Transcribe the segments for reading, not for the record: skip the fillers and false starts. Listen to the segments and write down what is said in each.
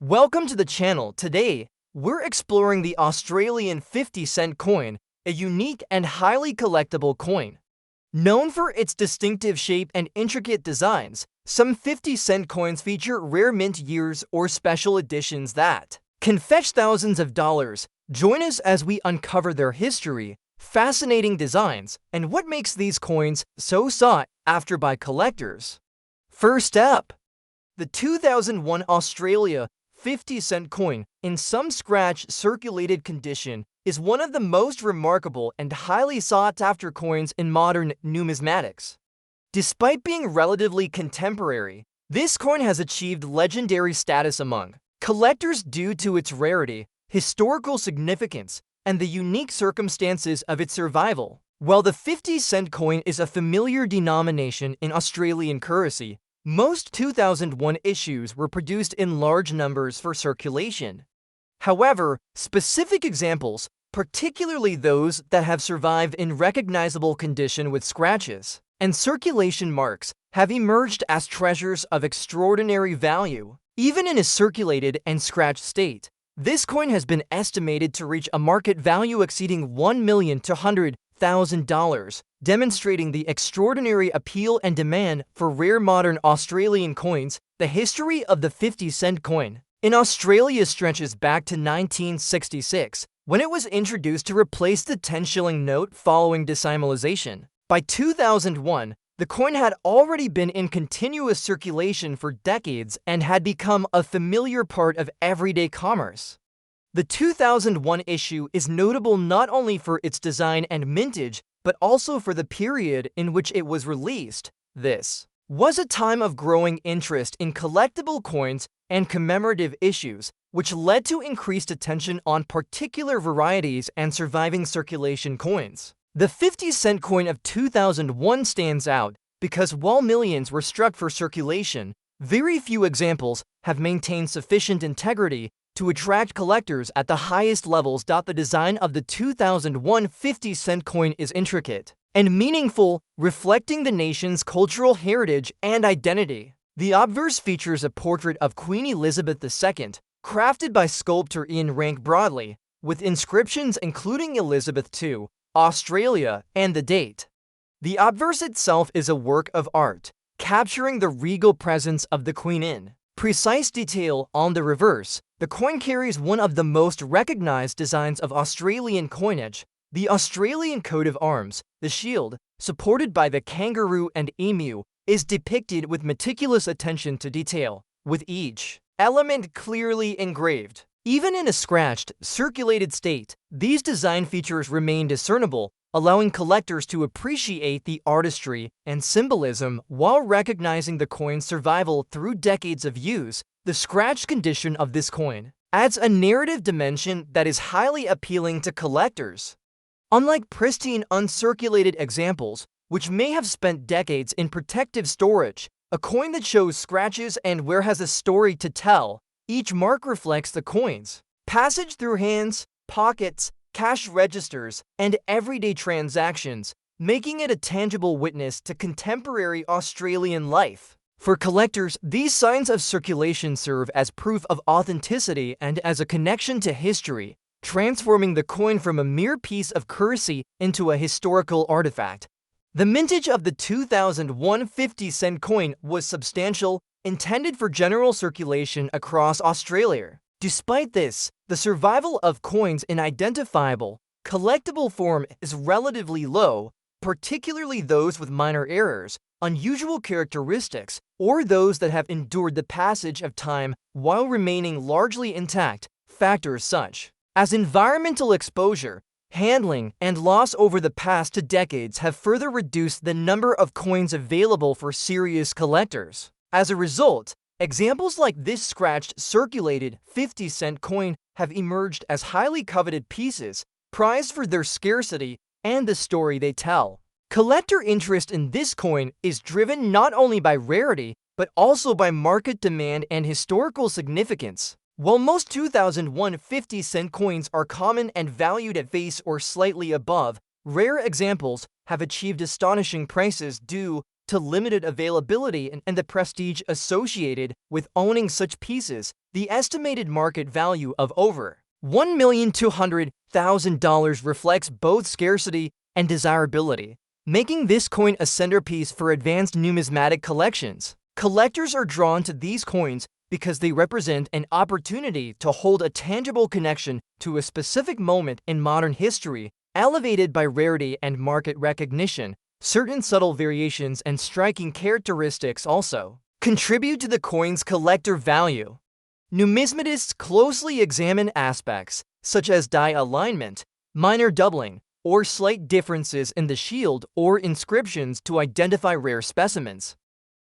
Welcome to the channel. Today, we're exploring the Australian 50-cent coin, a unique and highly collectible coin. Known for its distinctive shape and intricate designs, some 50-cent coins feature rare mint years or special editions that can fetch thousands of dollars. Join us as we uncover their history, fascinating designs, and what makes these coins so sought after by collectors. First up, the 2001 Australia 50-cent coin, in some scratch-circulated condition, is one of the most remarkable and highly sought-after coins in modern numismatics. Despite being relatively contemporary, this coin has achieved legendary status among collectors due to its rarity, historical significance, and the unique circumstances of its survival. While the 50-cent coin is a familiar denomination in Australian currency, most 2001 issues were produced in large numbers for circulation. However, specific examples, particularly those that have survived in recognizable condition with scratches and circulation marks, have emerged as treasures of extraordinary value. Even in a circulated and scratched state, this coin has been estimated to reach a market value exceeding $1,200,000, demonstrating the extraordinary appeal and demand for rare modern Australian coins. The history of the 50-cent coin in Australia stretches back to 1966, when it was introduced to replace the 10-shilling note following decimalization. By 2001, the coin had already been in continuous circulation for decades and had become a familiar part of everyday commerce. The 2001 issue is notable not only for its design and mintage, but also for the period in which it was released. This was a time of growing interest in collectible coins and commemorative issues, which led to increased attention on particular varieties and surviving circulation coins. The 50-cent coin of 2001 stands out because while millions were struck for circulation, very few examples have maintained sufficient integrity to attract collectors at the highest levels. The design of the 2001 50-cent coin is intricate and meaningful, reflecting the nation's cultural heritage and identity. The obverse features a portrait of Queen Elizabeth II, crafted by sculptor Ian Rank Broadley, with inscriptions including Elizabeth II, Australia, and the date. The obverse itself is a work of art, capturing the regal presence of the Queen in precise detail. On the reverse, the coin carries one of the most recognized designs of Australian coinage, the Australian coat of arms. The shield, supported by the kangaroo and emu, is depicted with meticulous attention to detail, with each element clearly engraved. Even in a scratched, circulated state, these design features remain discernible, allowing collectors to appreciate the artistry and symbolism while recognizing the coin's survival through decades of use. The scratched condition of this coin adds a narrative dimension that is highly appealing to collectors. Unlike pristine, uncirculated examples, which may have spent decades in protective storage, a coin that shows scratches and wear has a story to tell. Each mark reflects the coin's passage through hands, pockets, cash registers, and everyday transactions, making it a tangible witness to contemporary Australian life. For collectors, these signs of circulation serve as proof of authenticity and as a connection to history, transforming the coin from a mere piece of currency into a historical artifact. The mintage of the 2001 50-cent coin was substantial, intended for general circulation across Australia. Despite this, the survival of coins in identifiable, collectible form is relatively low, particularly those with minor errors, unusual characteristics, or those that have endured the passage of time while remaining largely intact. Factors such as environmental exposure, handling, and loss over the past 2 decades have further reduced the number of coins available for serious collectors. As a result, examples like this scratched, circulated 50-cent coin have emerged as highly coveted pieces, prized for their scarcity and the story they tell. Collector interest in this coin is driven not only by rarity, but also by market demand and historical significance. While most 2001 50-cent coins are common and valued at face or slightly above, rare examples have achieved astonishing prices due to limited availability and the prestige associated with owning such pieces, the estimated market value of over $1,200,000 reflects both scarcity and desirability, making this coin a centerpiece for advanced numismatic collections. Collectors are drawn to these coins because they represent an opportunity to hold a tangible connection to a specific moment in modern history, elevated by rarity and market recognition. Certain subtle variations and striking characteristics also contribute to the coin's collector value. Numismatists closely examine aspects such as die alignment, minor doubling, or slight differences in the shield or inscriptions to identify rare specimens.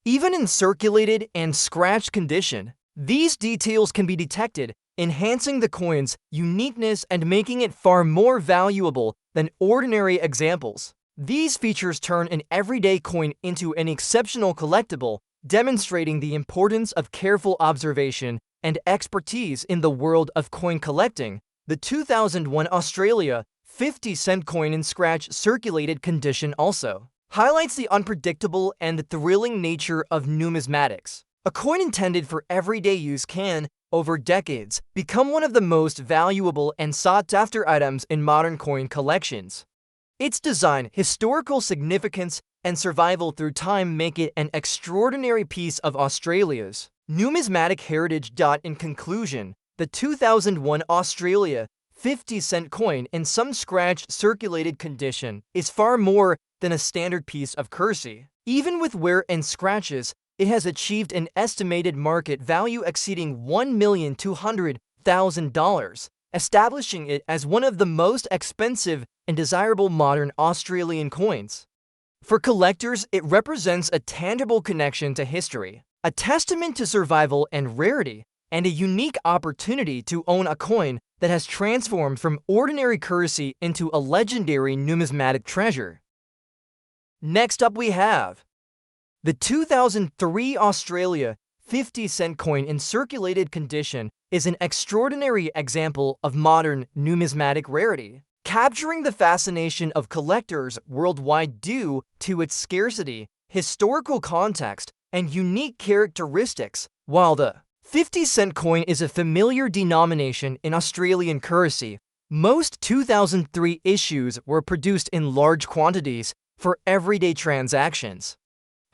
Even in circulated and scratched condition, these details can be detected, enhancing the coin's uniqueness and making it far more valuable than ordinary examples. These features turn an everyday coin into an exceptional collectible, demonstrating the importance of careful observation and expertise in the world of coin collecting. The 2001 Australia 50-cent coin in scratch circulated condition also highlights the unpredictable and thrilling nature of numismatics. A coin intended for everyday use can, over decades, become one of the most valuable and sought-after items in modern coin collections. Its design, historical significance, and survival through time make it an extraordinary piece of Australia's numismatic heritage. In conclusion, the 2001 Australia 50-cent coin in some scratch circulated condition is far more than a standard piece of currency. Even with wear and scratches, it has achieved an estimated market value exceeding $1,200,000, establishing it as one of the most expensive and desirable modern Australian coins. For collectors, it represents a tangible connection to history, a testament to survival and rarity, and a unique opportunity to own a coin that has transformed from ordinary currency into a legendary numismatic treasure. Next up we have the 2003 Australia 50-cent coin in circulated condition is an extraordinary example of modern numismatic rarity, capturing the fascination of collectors worldwide due to its scarcity, historical context, and unique characteristics. While the 50-cent coin is a familiar denomination in Australian currency, most 2003 issues were produced in large quantities for everyday transactions.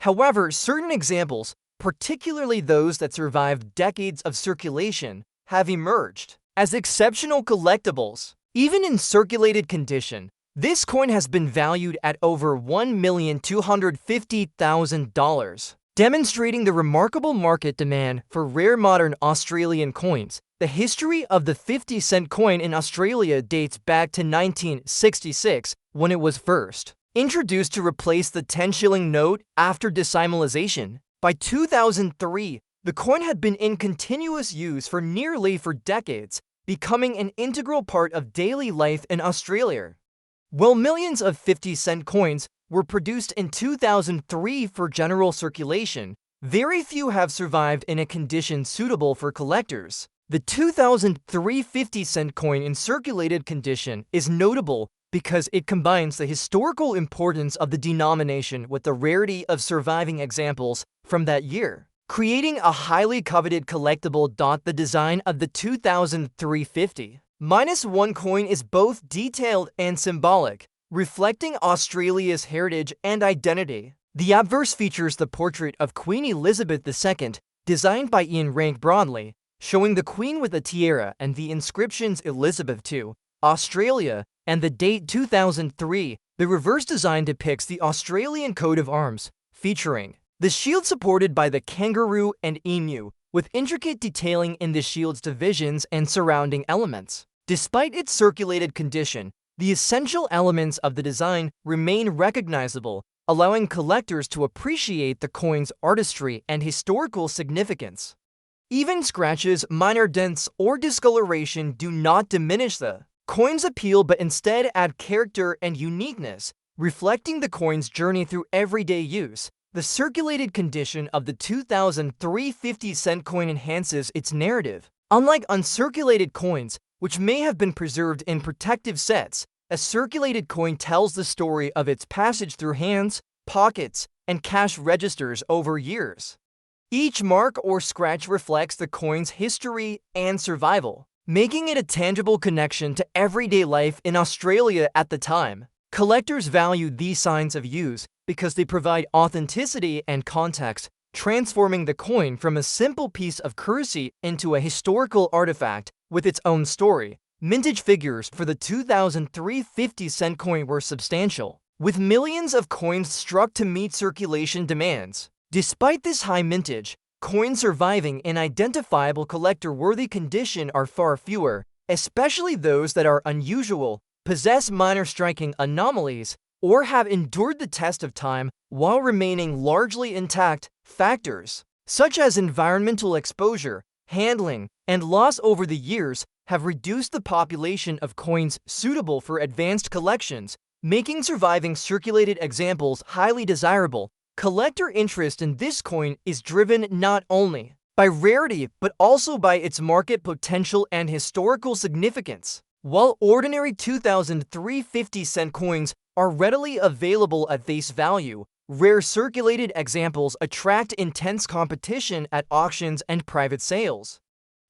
However, certain examples, particularly those that survived decades of circulation, have emerged as exceptional collectibles. Even in circulated condition, this coin has been valued at over $1,250,000, demonstrating the remarkable market demand for rare modern Australian coins. The history of the 50-cent coin in Australia dates back to 1966, when it was first introduced to replace the 10-shilling note after decimalization. By 2003, the coin had been in continuous use for nearly 4 decades, becoming an integral part of daily life in Australia. While millions of 50-cent coins were produced in 2003 for general circulation, very few have survived in a condition suitable for collectors. The 2003 50-cent coin in circulated condition is notable because it combines the historical importance of the denomination with the rarity of surviving examples from that year, creating a highly coveted collectible. The design of the 2003 50-1 coin is both detailed and symbolic, reflecting Australia's heritage and identity. The obverse features the portrait of Queen Elizabeth II, designed by Ian Rank Broadley, showing the Queen with a tiara and the inscriptions Elizabeth II, Australia, and the date 2003. The reverse design depicts the Australian coat of arms, featuring the shield supported by the kangaroo and emu, with intricate detailing in the shield's divisions and surrounding elements. Despite its circulated condition, the essential elements of the design remain recognizable, allowing collectors to appreciate the coin's artistry and historical significance. Even scratches, minor dents, or discoloration do not diminish the coin's appeal but instead add character and uniqueness, reflecting the coin's journey through everyday use. The circulated condition of the 2003 50-cent coin enhances its narrative. Unlike uncirculated coins, which may have been preserved in protective sets, a circulated coin tells the story of its passage through hands, pockets, and cash registers over years. Each mark or scratch reflects the coin's history and survival, making it a tangible connection to everyday life in Australia at the time. Collectors value these signs of use because they provide authenticity and context, transforming the coin from a simple piece of currency into a historical artifact with its own story. Mintage figures for the 2003 50-cent coin were substantial, with millions of coins struck to meet circulation demands. Despite this high mintage, coins surviving in identifiable collector-worthy condition are far fewer, especially those that are unusual, possess minor striking anomalies, or have endured the test of time while remaining largely intact. Factors such as environmental exposure, handling, and loss over the years have reduced the population of coins suitable for advanced collections, making surviving circulated examples highly desirable. Collector interest in this coin is driven not only by rarity but also by its market potential and historical significance. While ordinary 2003 50-cent coins are readily available at face value, rare circulated examples attract intense competition at auctions and private sales.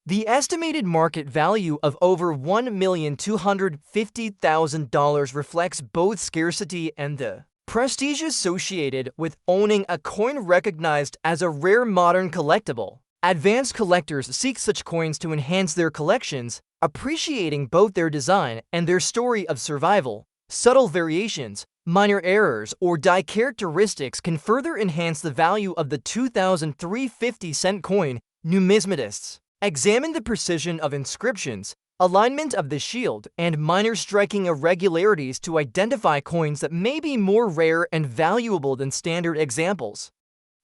The estimated market value of over $1,250,000 reflects both scarcity and the prestige associated with owning a coin recognized as a rare modern collectible. Advanced collectors seek such coins to enhance their collections, appreciating both their design and their story of survival. Subtle variations, minor errors, or die characteristics can further enhance the value of the 2003 50-cent coin. Numismatics examine the precision of inscriptions, alignment of the shield, and minor striking irregularities to identify coins that may be more rare and valuable than standard examples.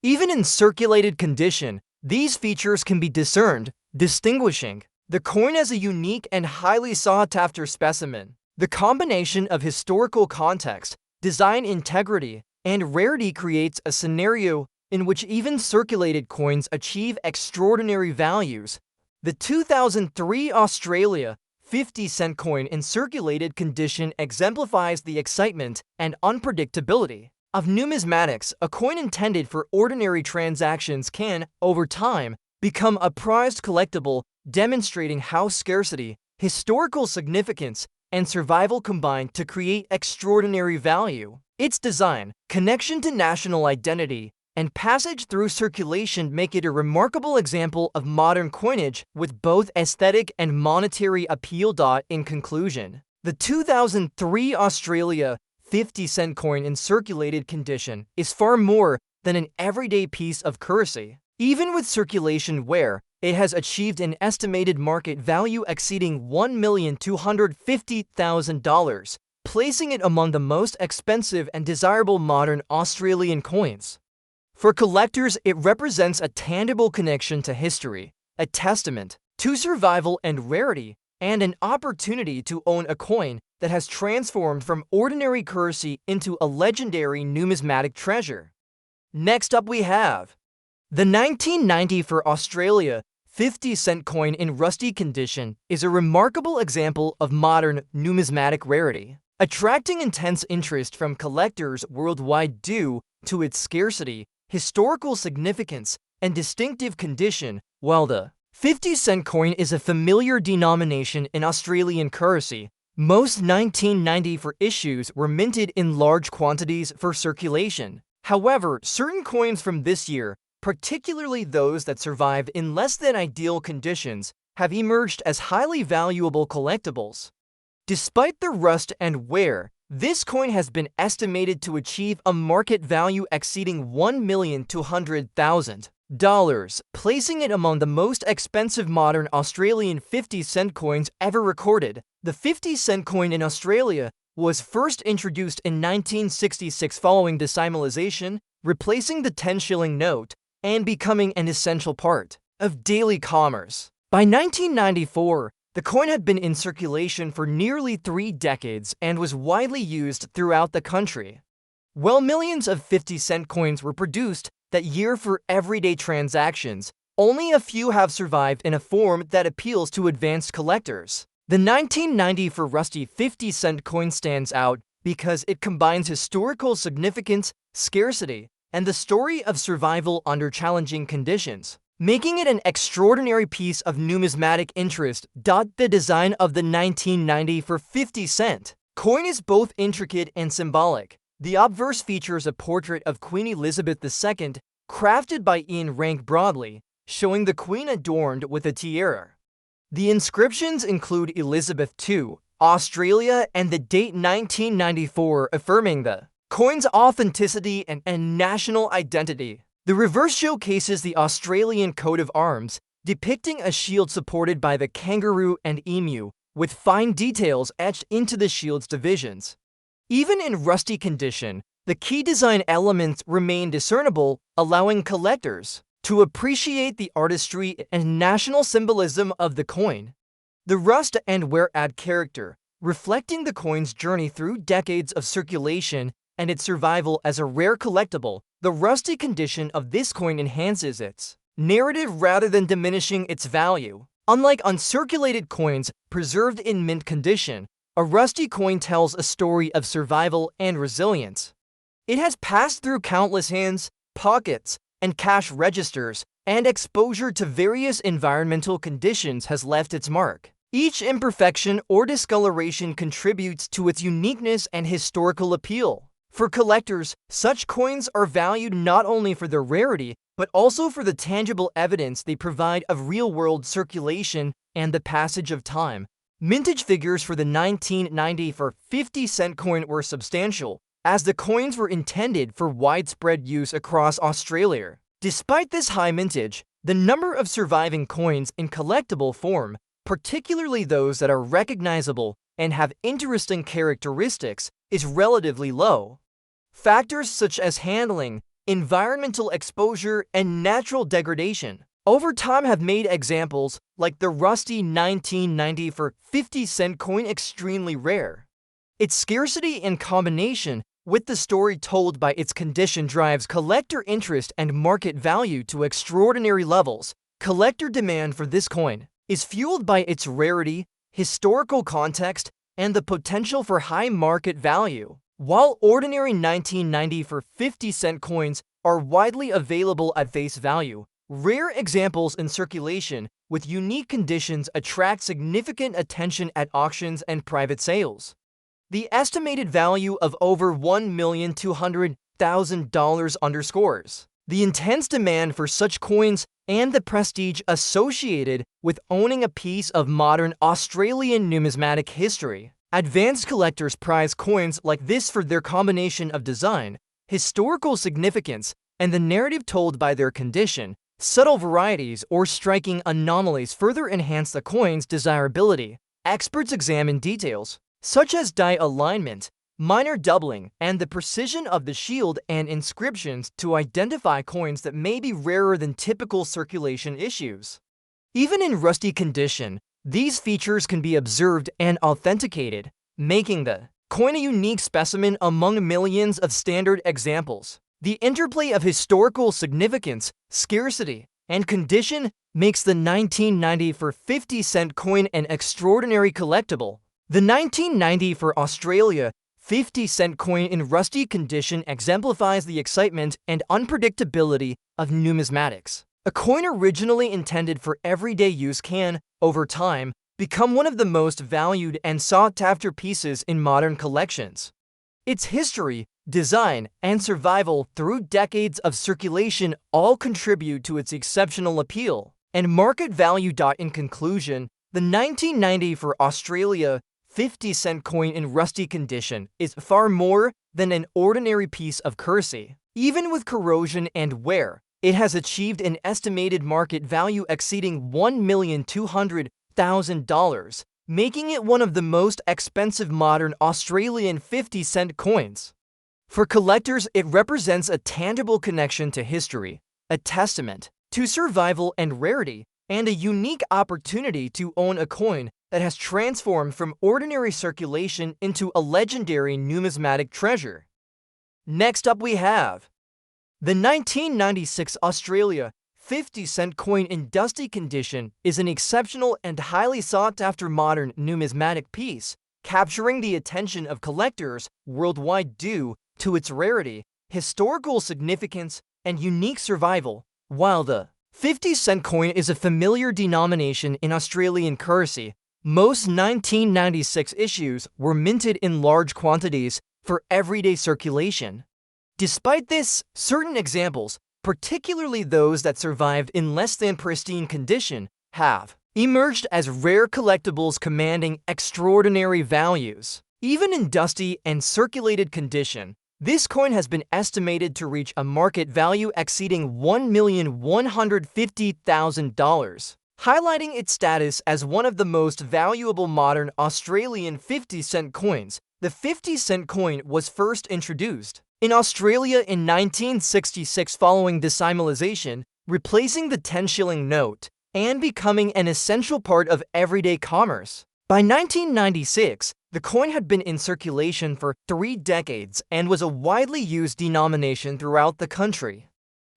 Even in circulated condition, these features can be discerned, distinguishing the coin as a unique and highly sought-after specimen. The combination of historical context, design integrity, and rarity creates a scenario in which even circulated coins achieve extraordinary values. The 2003 Australia 50-cent coin in circulated condition exemplifies the excitement and unpredictability of numismatics. A coin intended for ordinary transactions can, over time, become a prized collectible, demonstrating how scarcity, historical significance, and survival combine to create extraordinary value. Its design, connection to national identity, and passage through circulation make it a remarkable example of modern coinage with both aesthetic and monetary appeal. In conclusion, the 2003 Australia 50-cent coin in circulated condition is far more than an everyday piece of currency. Even with circulation wear, it has achieved an estimated market value exceeding $1,250,000, placing it among the most expensive and desirable modern Australian coins. For collectors, it represents a tangible connection to history, a testament to survival and rarity, and an opportunity to own a coin that has transformed from ordinary currency into a legendary numismatic treasure. Next up we have the 1990 for Australia 50-cent coin in rusty condition is a remarkable example of modern numismatic rarity, attracting intense interest from collectors worldwide due to its scarcity, historical significance, and distinctive condition. While the 50-cent coin is a familiar denomination in Australian currency, most 1990 for issues were minted in large quantities for circulation. However, certain coins from this year, particularly those that survived in less than ideal conditions, have emerged as highly valuable collectibles. Despite the rust and wear, this coin has been estimated to achieve a market value exceeding $1,200,000, placing it among the most expensive modern Australian 50-cent coins ever recorded. The 50-cent coin in Australia was first introduced in 1966 following decimalization, replacing the 10-shilling note and becoming an essential part of daily commerce. By 1994, the coin had been in circulation for nearly 3 decades and was widely used throughout the country. While millions of 50-cent coins were produced that year for everyday transactions, only a few have survived in a form that appeals to advanced collectors. The 1990 for rusty 50-cent coin stands out because it combines historical significance, scarcity, and the story of survival under challenging conditions, making it an extraordinary piece of numismatic interest. The design of the 1990 for 50 cent coin is both intricate and symbolic. The obverse features a portrait of Queen Elizabeth II, crafted by Ian Rank Broadley, showing the Queen adorned with a tiara. The inscriptions include Elizabeth II, Australia, and the date 1994, affirming the coin's authenticity and national identity. The reverse showcases the Australian coat of arms, depicting a shield supported by the kangaroo and emu, with fine details etched into the shield's divisions. Even in rusty condition, the key design elements remain discernible, allowing collectors to appreciate the artistry and national symbolism of the coin. The rust and wear add character, reflecting the coin's journey through decades of circulation and its survival as a rare collectible. The rusty condition of this coin enhances its narrative rather than diminishing its value. Unlike uncirculated coins preserved in mint condition, a rusty coin tells a story of survival and resilience. It has passed through countless hands, pockets, and cash registers, and exposure to various environmental conditions has left its mark. Each imperfection or discoloration contributes to its uniqueness and historical appeal. For collectors, such coins are valued not only for their rarity, but also for the tangible evidence they provide of real-world circulation and the passage of time. Mintage figures for the 1990 for 50 cent coin were substantial, as the coins were intended for widespread use across Australia. Despite this high mintage, the number of surviving coins in collectible form, particularly those that are recognizable and have interesting characteristics, is relatively low. Factors such as handling, environmental exposure, and natural degradation over time have made examples like the rusty 1990 for 50 cent coin extremely rare. Its scarcity in combination with the story told by its condition drives collector interest and market value to extraordinary levels. Collector demand for this coin is fueled by its rarity, historical context, and the potential for high market value. While ordinary 1990 for 50 cent coins are widely available at face value, rare examples in circulation with unique conditions attract significant attention at auctions and private sales. The estimated value of over $1,200,000 underscores the intense demand for such coins and the prestige associated with owning a piece of modern Australian numismatic history. Advanced collectors prize coins like this for their combination of design, historical significance, and the narrative told by their condition. Subtle varieties or striking anomalies further enhance the coin's desirability. Experts examine details such as die alignment, minor doubling, and the precision of the shield and inscriptions to identify coins that may be rarer than typical circulation issues. Even in rusty condition, these features can be observed and authenticated, making the coin a unique specimen among millions of standard examples. The interplay of historical significance, scarcity, and condition makes the 1990 for 50 cent coin an extraordinary collectible. The 1990 for Australia 50 cent coin in rusty condition exemplifies the excitement and unpredictability of numismatics. A coin originally intended for everyday use can, over time, become one of the most valued and sought-after pieces in modern collections. Its history, design, and survival through decades of circulation all contribute to its exceptional appeal and market value. In conclusion, the 1990 for Australia 50 cent coin in rusty condition is far more than an ordinary piece of currency. Even with corrosion and wear, it has achieved an estimated market value exceeding $1,200,000, making it one of the most expensive modern Australian 50 cent coins. For collectors, it represents a tangible connection to history, a testament to survival and rarity, and a unique opportunity to own a coin that has transformed from ordinary circulation into a legendary numismatic treasure. Next up we have the 1996 Australia 50 cent coin in dusty condition is an exceptional and highly sought-after modern numismatic piece, capturing the attention of collectors worldwide due to its rarity, historical significance, and unique survival. While the 50-cent coin is a familiar denomination in Australian currency, most 1996 issues were minted in large quantities for everyday circulation. Despite this, certain examples, particularly those that survived in less than pristine condition, have emerged as rare collectibles commanding extraordinary values. Even in dusty and circulated condition, this coin has been estimated to reach a market value exceeding $1,150,000, highlighting its status as one of the most valuable modern Australian 50-cent coins. The 50-cent coin was first introduced in Australia in 1966 following decimalisation, replacing the 10-shilling note and becoming an essential part of everyday commerce. By 1996, the coin had been in circulation for 3 decades and was a widely used denomination throughout the country.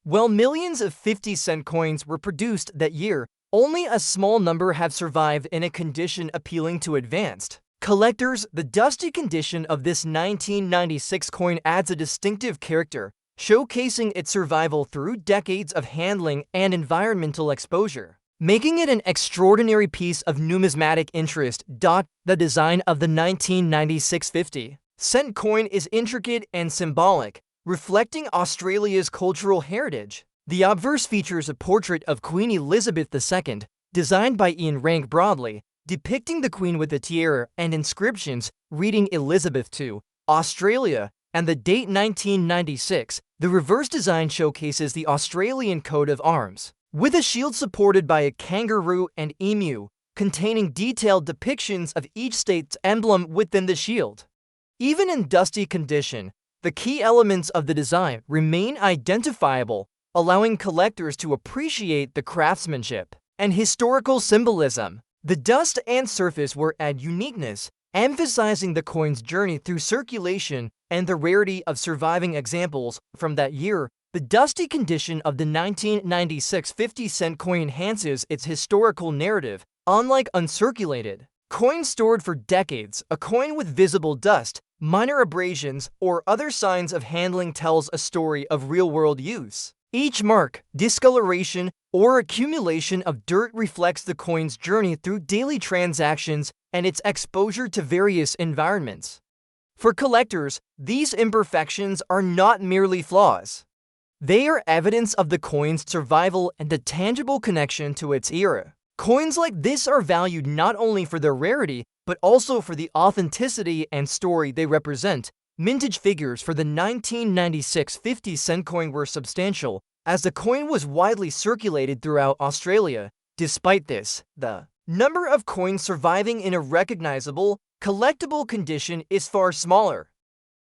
While millions of 50-cent coins were produced that year, only a small number have survived in a condition appealing to advanced collectors. The dusty condition of this 1996 coin adds a distinctive character, showcasing its survival through decades of handling and environmental exposure, making it an extraordinary piece of numismatic interest. The design of the 1996 50-cent coin is intricate and symbolic, reflecting Australia's cultural heritage. The obverse features a portrait of Queen Elizabeth II, designed by Ian Rank Broadley, depicting the Queen with a tiara and inscriptions reading Elizabeth II, Australia, and the date 1996. The reverse design showcases the Australian coat of arms, with a shield supported by a kangaroo and emu, containing detailed depictions of each state's emblem within the shield. Even in dusty condition, the key elements of the design remain identifiable, allowing collectors to appreciate the craftsmanship and historical symbolism. The dust and surface wear add uniqueness, emphasizing the coin's journey through circulation and the rarity of surviving examples from that year. The dusty condition of the 1996 50-cent coin enhances its historical narrative. Unlike uncirculated coins stored for decades, a coin with visible dust, minor abrasions, or other signs of handling tells a story of real-world use. Each mark, discoloration, or accumulation of dirt reflects the coin's journey through daily transactions and its exposure to various environments. For collectors, these imperfections are not merely flaws. They are evidence of the coin's survival and a tangible connection to its era. Coins like this are valued not only for their rarity, but also for the authenticity and story they represent. Mintage figures for the 1996 50-cent coin were substantial, as the coin was widely circulated throughout Australia. Despite this, the number of coins surviving in a recognizable, collectible condition is far smaller.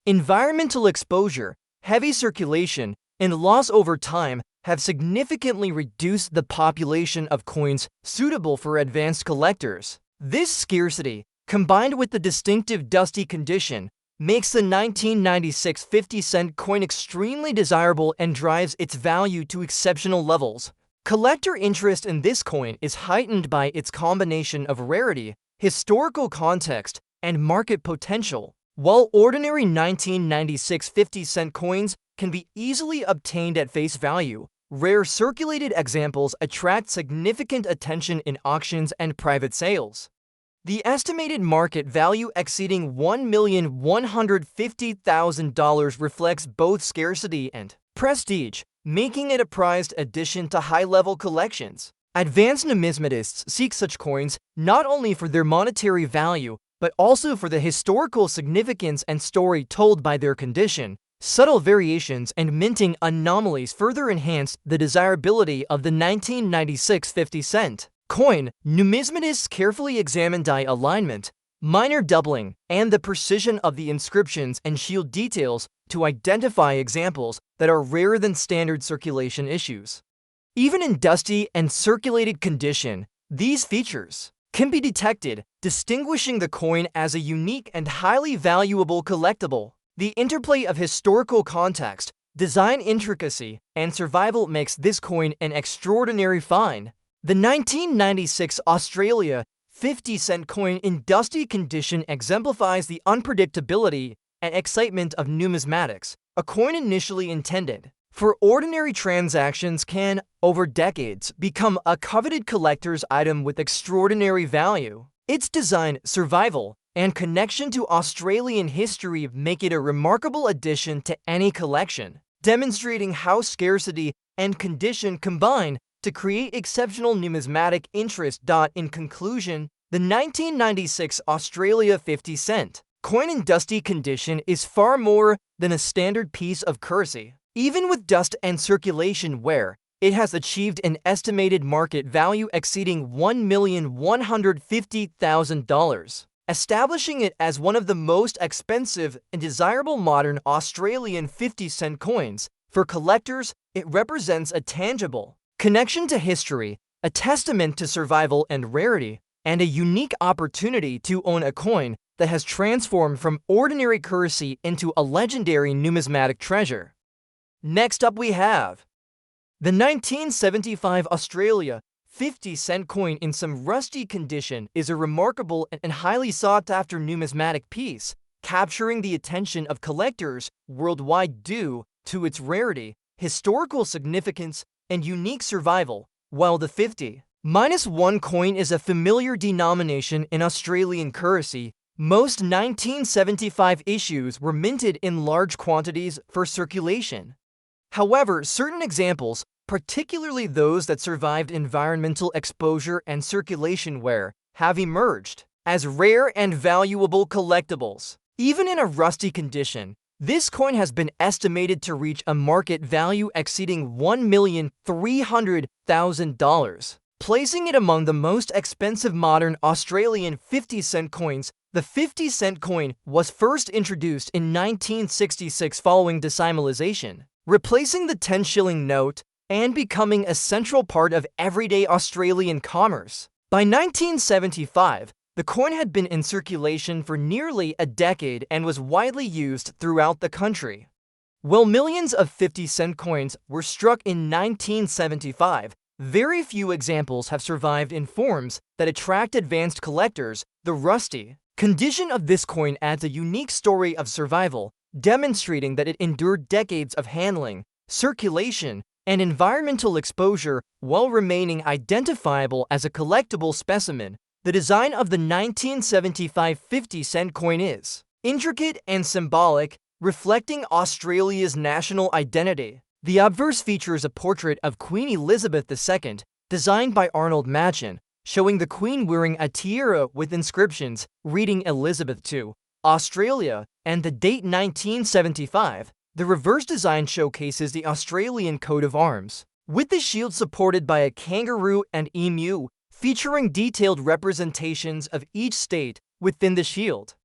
Environmental exposure, heavy circulation, and loss over time have significantly reduced the population of coins suitable for advanced collectors. This scarcity, combined with the distinctive dusty condition, makes the 1996 50-cent coin extremely desirable and drives its value to exceptional levels. Collector interest in this coin is heightened by its combination of rarity, historical context, and market potential. While ordinary 1996 50-cent coins can be easily obtained at face value, rare circulated examples attract significant attention in auctions and private sales. The estimated market value exceeding $1,150,000 reflects both scarcity and prestige, making it a prized addition to high-level collections. Advanced numismatists seek such coins not only for their monetary value, but also for the historical significance and story told by their condition. Subtle variations and minting anomalies further enhance the desirability of the 1996 50-cent coin. Numismatists carefully examine die alignment, minor doubling, and the precision of the inscriptions and shield details to identify examples that are rarer than standard circulation issues. Even in dusty and circulated condition, these features can be detected, distinguishing the coin as a unique and highly valuable collectible. The interplay of historical context, design intricacy, and survival makes this coin an extraordinary find. The 1996 Australia 50-cent coin in dusty condition exemplifies the unpredictability and excitement of numismatics. a coin initially intended for ordinary transactions can, over decades, become a coveted collector's item with extraordinary value. Its design, survival, and connection to Australian history make it a remarkable addition to any collection, demonstrating how scarcity and condition combine to create exceptional numismatic interest. In conclusion, the 1996 Australia 50 cent coin in dusty condition is far more than a standard piece of currency. Even with dust and circulation wear, it has achieved an estimated market value exceeding $1,150,000, establishing it as one of the most expensive and desirable modern Australian 50-cent coins. For collectors, it represents a tangible connection to history, a testament to survival and rarity, and a unique opportunity to own a coin that has transformed from ordinary currency into a legendary numismatic treasure. Next up we have the 1975 Australia 50-cent coin in some rusty condition is a remarkable and highly sought-after numismatic piece, capturing the attention of collectors worldwide due to its rarity, historical significance, and unique survival. While the 50-1 coin is a familiar denomination in Australian currency, most 1975 issues were minted in large quantities for circulation. However, certain examples, particularly those that survived environmental exposure and circulation wear, have emerged as rare and valuable collectibles. Even in a rusty condition, this coin has been estimated to reach a market value exceeding $1,300,000, placing it among the most expensive modern Australian 50-cent coins. The 50-cent coin was first introduced in 1966 following decimalization, replacing the 10-shilling note and becoming a central part of everyday Australian commerce. By 1975, the coin had been in circulation for nearly a decade and was widely used throughout the country. While millions of 50-cent coins were struck in 1975, very few examples have survived in forms that attract advanced collectors. The rusty condition of this coin adds a unique story of survival, demonstrating that it endured decades of handling, circulation, and environmental exposure while remaining identifiable as a collectible specimen. The design of the 1975 50-cent coin is intricate and symbolic, reflecting Australia's national identity. The obverse features a portrait of Queen Elizabeth II, designed by Arnold Machen, showing the Queen wearing a tiara with inscriptions reading Elizabeth II, Australia, and the date 1975. The reverse design showcases the Australian coat of arms, with the shield supported by a kangaroo and emu, featuring detailed representations of each state within the shield.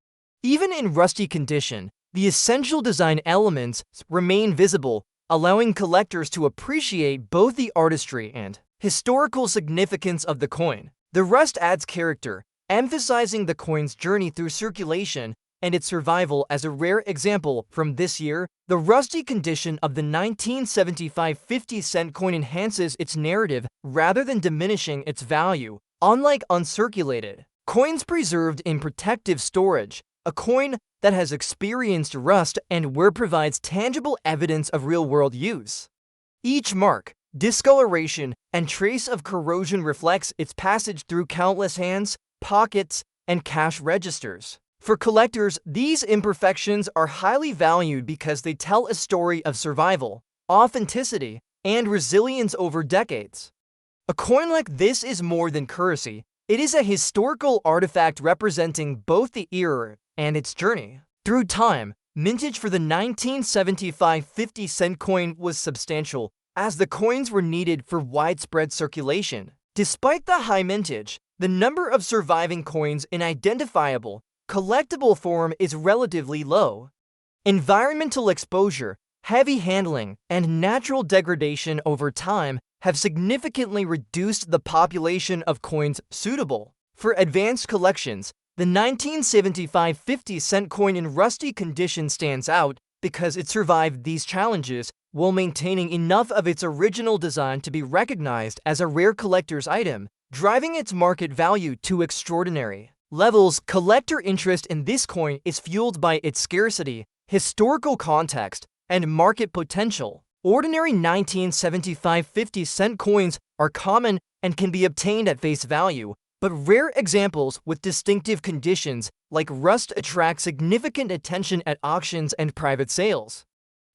Even in rusty condition, the essential design elements remain visible, allowing collectors to appreciate both the artistry and historical significance of the coin. The rust adds character, emphasizing the coin's journey through circulation and its survival. As a rare example from this year, the rusty condition of the 1975 50-cent coin enhances its narrative rather than diminishing its value. Unlike uncirculated coins preserved in protective storage, a coin that has experienced rust and wear provides tangible evidence of real-world use. Each mark, discoloration, and trace of corrosion reflects its passage through countless hands, pockets, and cash registers. For collectors, these imperfections are highly valued because they tell a story of survival, authenticity, and resilience over decades. A coin like this is more than currency. It is a historical artifact representing both the era and its journey through time. Mintage for the 1975 50-cent coin was substantial, as the coins were needed for widespread circulation. Despite the high mintage, the number of surviving coins in identifiable, collectible form is relatively low. Environmental exposure, heavy handling, and natural degradation over time have significantly reduced the population of coins suitable for advanced collections. The 1975 50-cent coin in rusty condition stands out because it survived these challenges while maintaining enough of its original design to be recognized as a rare collector's item, driving its market value to extraordinary levels. Collector interest in this coin is fueled by its scarcity, historical context, and market potential. Ordinary 1975 50-cent coins are common and can be obtained at face value, but rare examples with distinctive conditions like rust attract significant attention at auctions and private sales.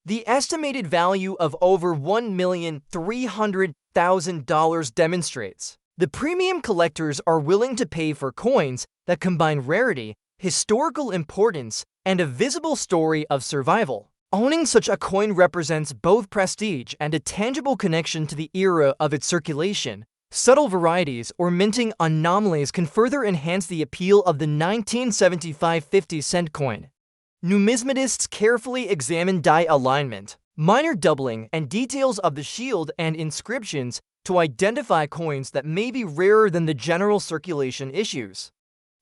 The estimated value of over $1,300,000 demonstrates the premium collectors are willing to pay for coins that combine rarity, historical importance, and a visible story of survival. Owning such a coin represents both prestige and a tangible connection to the era of its circulation. Subtle varieties or minting anomalies can further enhance the appeal of the 1975 50-cent coin. Numismatists carefully examine die alignment, minor doubling, and details of the shield and inscriptions to identify coins that may be rarer than the general circulation issues.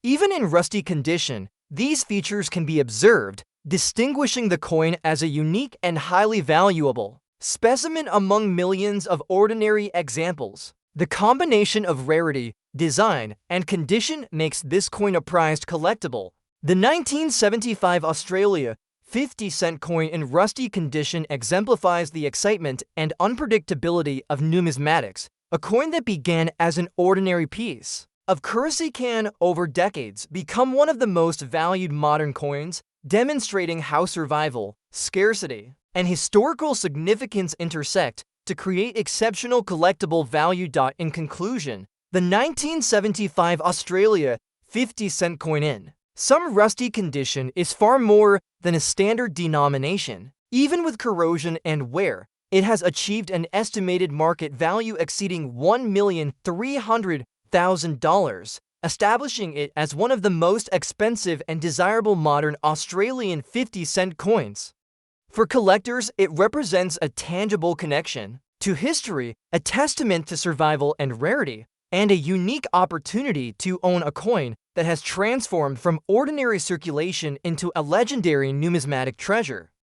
Even in rusty condition, these features can be observed, distinguishing the coin as a unique and highly valuable specimen among millions of ordinary examples. The combination of rarity, design, and condition makes this coin a prized collectible. The 1975 Australia 50-cent coin in rusty condition exemplifies the excitement and unpredictability of numismatics, a coin that began as an ordinary piece of currency can, over decades, become one of the most valued modern coins, demonstrating how survival, scarcity, and historical significance intersect to create exceptional collectible value. In conclusion, the 1975 Australia 50-cent coin in some rusty condition is far more than a standard denomination. Even with corrosion and wear, it has achieved an estimated market value exceeding $1,300,000, establishing it as one of the most expensive and desirable modern Australian 50-cent coins. For collectors, it represents a tangible connection to history, a testament to survival and rarity, and a unique opportunity to own a coin that has transformed from ordinary circulation into a legendary numismatic treasure.